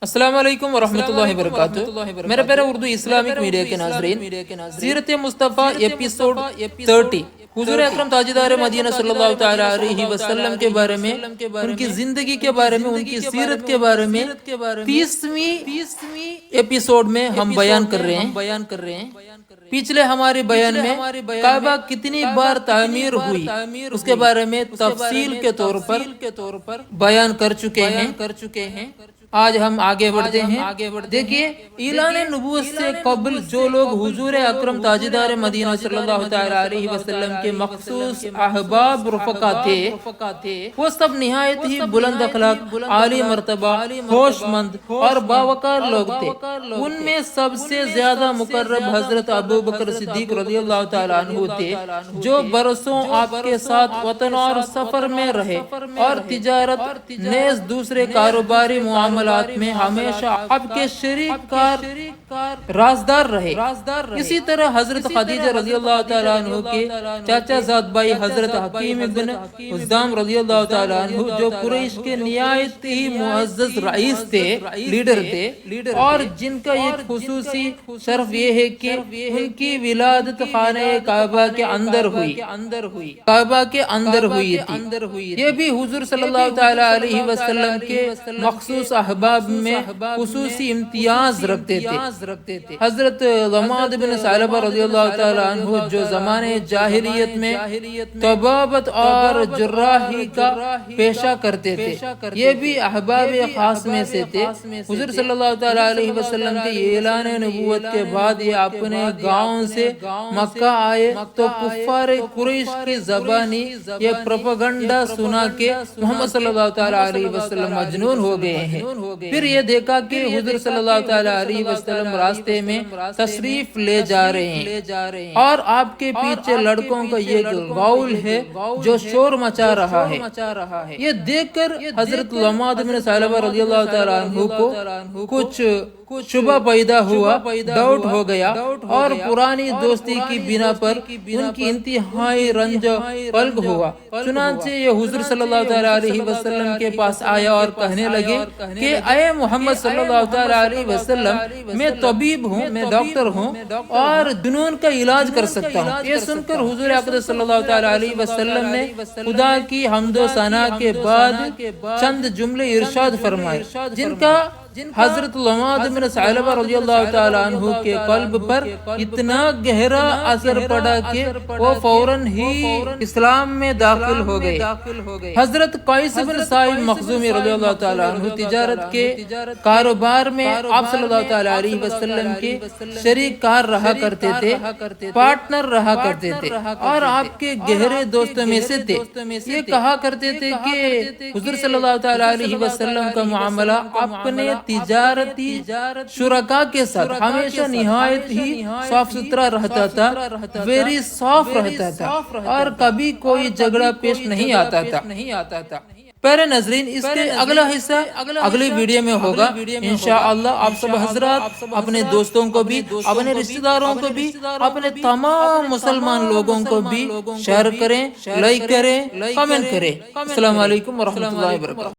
السلام علیکم ورحمۃ اللہ وبرکاتہ۔ میرے پیارے اردو اسلامک میڈیا کے ناظرین، سیرت مصطفیٰ ایپیسوڈ 30 حضور اکرم تاجدار مدینہ صلی اللہ تعالی علیہ وسلم کے بارے میں، ان کی زندگی کے بارے میں، ان کی سیرت کے بارے میں 30ویں ایپیسوڈ میں ہم بیان کر رہے ہیں۔ پچھلے ہمارے بیان میں کعبہ کتنی بار تعمیر ہوئی اس کے بارے میں تفصیل کے طور پر بیان کر چکے ہیں۔ آج ہم آگے بڑھتے ہیں۔ دیکھیے، اعلان نبوت سے قبل جو لوگ حضور اکرم تاجدار مدینہ صلی اللہ تعالی علیہ وسلم کے مخصوص احباب رفقا تھے، وہ سب نہایت ہی بلند اخلاق، عالی مرتبہ، ہوش مند اور باوقار لوگ تھے۔ ان میں سب سے زیادہ مقرب حضرت ابوبکر صدیق رضی اللہ تعالیٰ عنہ تھے، جو برسوں آپ کے ساتھ وطن اور سفر میں رہے اور تجارت نیز دوسرے کاروباری معاملات میں ہمیشہ آپ کے شریک کار رازدار رہے۔ اسی طرح حضرت خدیجہ رضی اللہ تعالیٰ عنہ کے چاچا زاد بھائی حضرت حکیم بن حزام رضی اللہ تعالیٰ عنہ، جو قریش کے نہایت ہی معزز رئیس تھے، لیڈر تھے، اور جن کا ایک خصوصی شرف یہ ہے کہ ان کی ولادت خانہ کعبہ کے اندر ہوئی تھی۔ یہ بھی حضور صلی اللہ تعالی علیہ وسلم کے مخصوص احباب میں خصوصی امتیاز رکھتے تھے۔ حضرت ضماد بن ثعلبہ رضی اللہ تعالی عنہ، جو زمانے جاہلیت میں طبابت اور جراحی کا پیشہ کرتے تھے، یہ بھی احباب خاص میں سے تھے۔ حضور صلی اللہ تعالی علیہ وسلم کے اعلان نبوت کے بعد یہ اپنے گاؤں سے مکہ آئے تو کفار قریش کی زبانی یہ پروپیگنڈا سنا کے محمد صلی اللہ تعالی علیہ وسلم مجنون ہو گئے ہیں۔ پھر یہ دیکھا کہ حضور صلی اللہ تعالی علیہ وسلم راستے میں تشریف لے جا رہے ہیں اور آپ کے پیچھے لڑکوں کا یہ غول ہے جو شور مچا رہا ہے۔ یہ دیکھ کر حضرت ضماد بن ثعلبہ رضی اللہ تعالی عنہ کو کچھ شبہ پیدا ہوا، ڈاؤٹ ہو گیا، اور پرانی دوستی کی بنا پر ان کی انتہائی رنج پلگ ہوا۔ چنانچہ یہ حضور صلی اللہ تعالی علیہ وسلم کے پاس آیا اور کہنے لگے کہ اے محمد صلی اللہ تعالی علیہ وسلم، میں طبیب ہوں، میں ڈاکٹر ہوں اور جنون کا علاج کر سکتا ہوں۔ یہ سن کر حضور اقدس صلی اللہ تعالی علیہ وسلم نے خدا کی حمد و ثنا کے بعد چند جملے ارشاد فرمائے، جن کا حضرت ضماد بن ثعلبہ رضی اللہ تعالیٰ عنہ کے قلب پر اتنا گہرا اثر پڑا کہ وہ فوراً ہی اسلام میں داخل ہو گئے۔ حضرت قیس بن سعید مخزومی رضی اللہ تعالیٰ عنہ تجارت کے کاروبار میں آپ صلی اللہ تعالیٰ علیہ وسلم کے شریک کار رہا کرتے تھے، پارٹنر رہا کرتے تھے، اور آپ کے گہرے دوستوں میں سے تھے۔ یہ کہا کرتے تھے کہ حضور صلی اللہ تعالیٰ علیہ وسلم کا معاملہ اپنے تجارتی شرکا کے ساتھ ہمیشہ نہایت ہی صاف ستھرا رہتا تھا، ویری صاف رہتا تھا، اور کبھی کوئی جھگڑا پیش نہیں آتا تھا۔ پیارے ناظرین، اس کے اگلا حصہ اگلی ویڈیو میں ہوگا انشاءاللہ۔ آپ سب حضرات اپنے دوستوں کو بھی، اپنے رشتہ داروں کو بھی، اپنے تمام مسلمان لوگوں کو بھی شیئر کریں، لائک کریں، کمنٹ کریں۔ السلام علیکم ورحمۃ اللہ وبرکاتہ۔